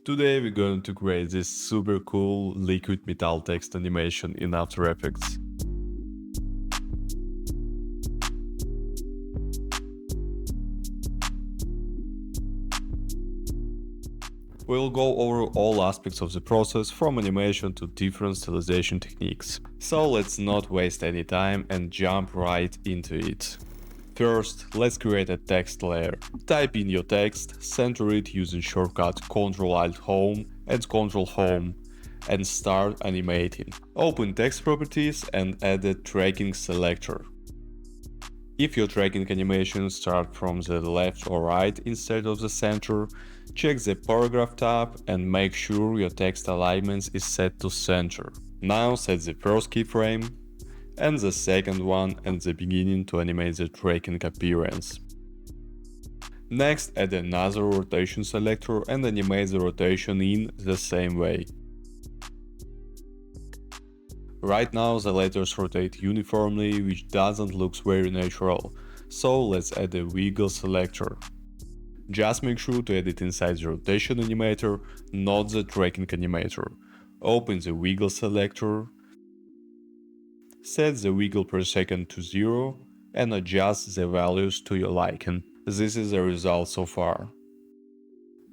Today we're going to create this super cool liquid metal text animation in After Effects. We'll go over all aspects of the process from animation to different stylization techniques. So let's not waste any time and jump right into it. First, let's create a text layer. Type in your text, center it using shortcut Ctrl-Alt-Home and Ctrl-Home, and start animating. Open text properties and add a tracking selector. If your tracking animations start from the left or right instead of the center, check the paragraph tab and make sure your text alignment is set to center. Now set the first keyframe and the second one at the beginning to animate the tracking appearance. Next, add another rotation selector and animate the rotation in the same way. Right now the letters rotate uniformly, which doesn't look very natural, so let's add a wiggle selector. Just make sure to add it inside the rotation animator, not the tracking animator. Open the wiggle selector, set the wiggle per second to 0 and adjust the values to your liking. This is the result so far.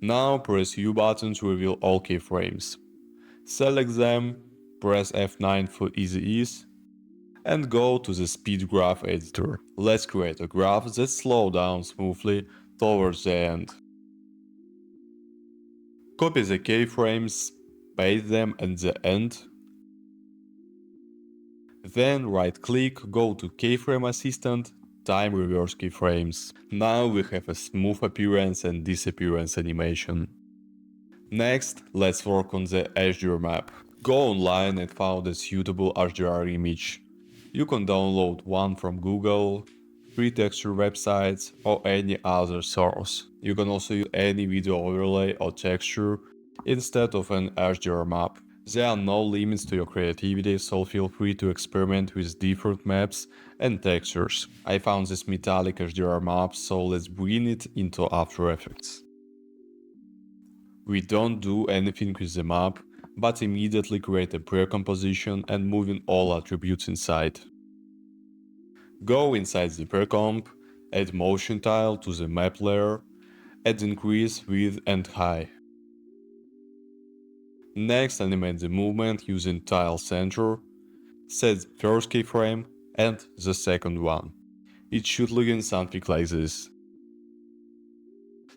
Now press U button to reveal all keyframes. Select them, press F9 for easy ease, and go to the speed graph editor. Let's create a graph that slows down smoothly towards the end. Copy the keyframes, paste them at the end. Then right-click, go to Keyframe Assistant, Time Reverse Keyframes. Now we have a smooth appearance and disappearance animation. Next, let's work on the HDRI Map. Go online and find a suitable HDRI image. You can download one from Google, free texture websites, or any other source. You can also use any video overlay or texture instead of an HDRI map. There are no limits to your creativity, so feel free to experiment with different maps and textures. I found this metallic HDRI map, so let's bring it into After Effects. We don't do anything with the map, but immediately create a pre-composition and move in all attributes inside. Go inside the pre-comp, add motion tile to the map layer, add increase, width and height. Next, animate the movement using tile center, set the first keyframe and the second one. It should look in something like this.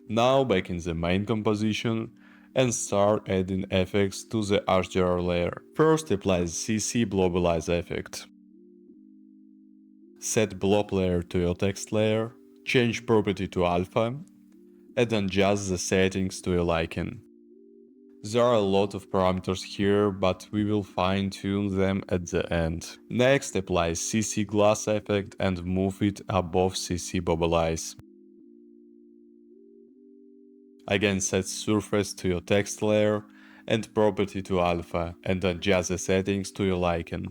Now back in the main composition and start adding effects to the HDR layer. First apply the CC Globalize effect. Set blob layer to your text layer, change property to alpha, and adjust the settings to your liking. There are a lot of parameters here, but we will fine-tune them at the end. Next, apply CC Glass effect and move it above CC Globalize. Again, set surface to your text layer and property to alpha and adjust the settings to your liking.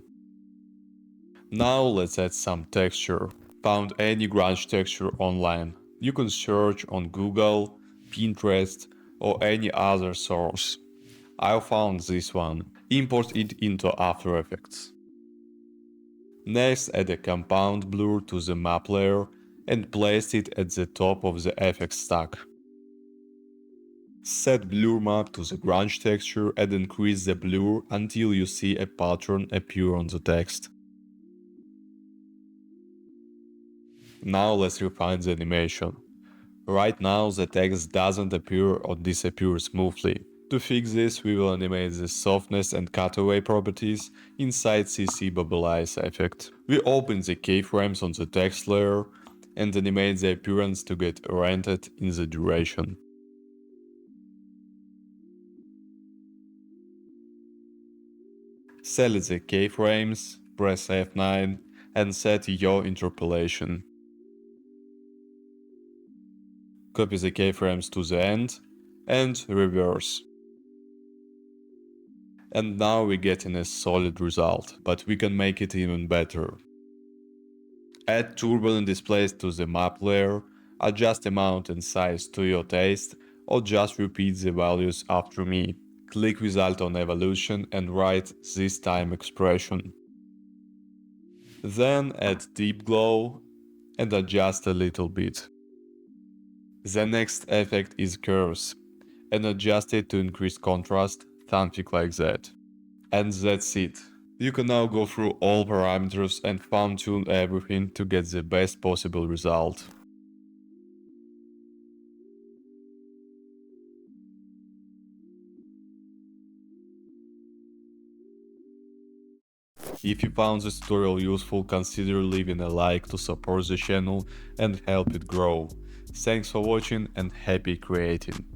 Now let's add some texture. Found any grunge texture online. You can search on Google, Pinterest or any other source. I found this one. Import it into After Effects. Next, add a compound blur to the map layer and place it at the top of the effects stack. Set blur map to the grunge texture and increase the blur until you see a pattern appear on the text. Now let's refine the animation. Right now the text doesn't appear or disappear smoothly. To fix this, we will animate the softness and cutaway properties inside CC Globalize effect. We open the keyframes on the text layer and animate the appearance to get oriented in the duration. Select the keyframes, press F9 and set your interpolation. Copy the keyframes to the end and reverse. And now we're getting a solid result, but we can make it even better. Add turbulent displays to the map layer, adjust amount and size to your taste, or just repeat the values after me. Click Result on Evolution and write this time expression. Then add Deep Glow and adjust a little bit. The next effect is Curves, and adjust it to increase contrast, something like that. And that's it. You can now go through all parameters and fine-tune everything to get the best possible result. If you found this tutorial useful, consider leaving a like to support the channel and help it grow. Thanks for watching and happy creating!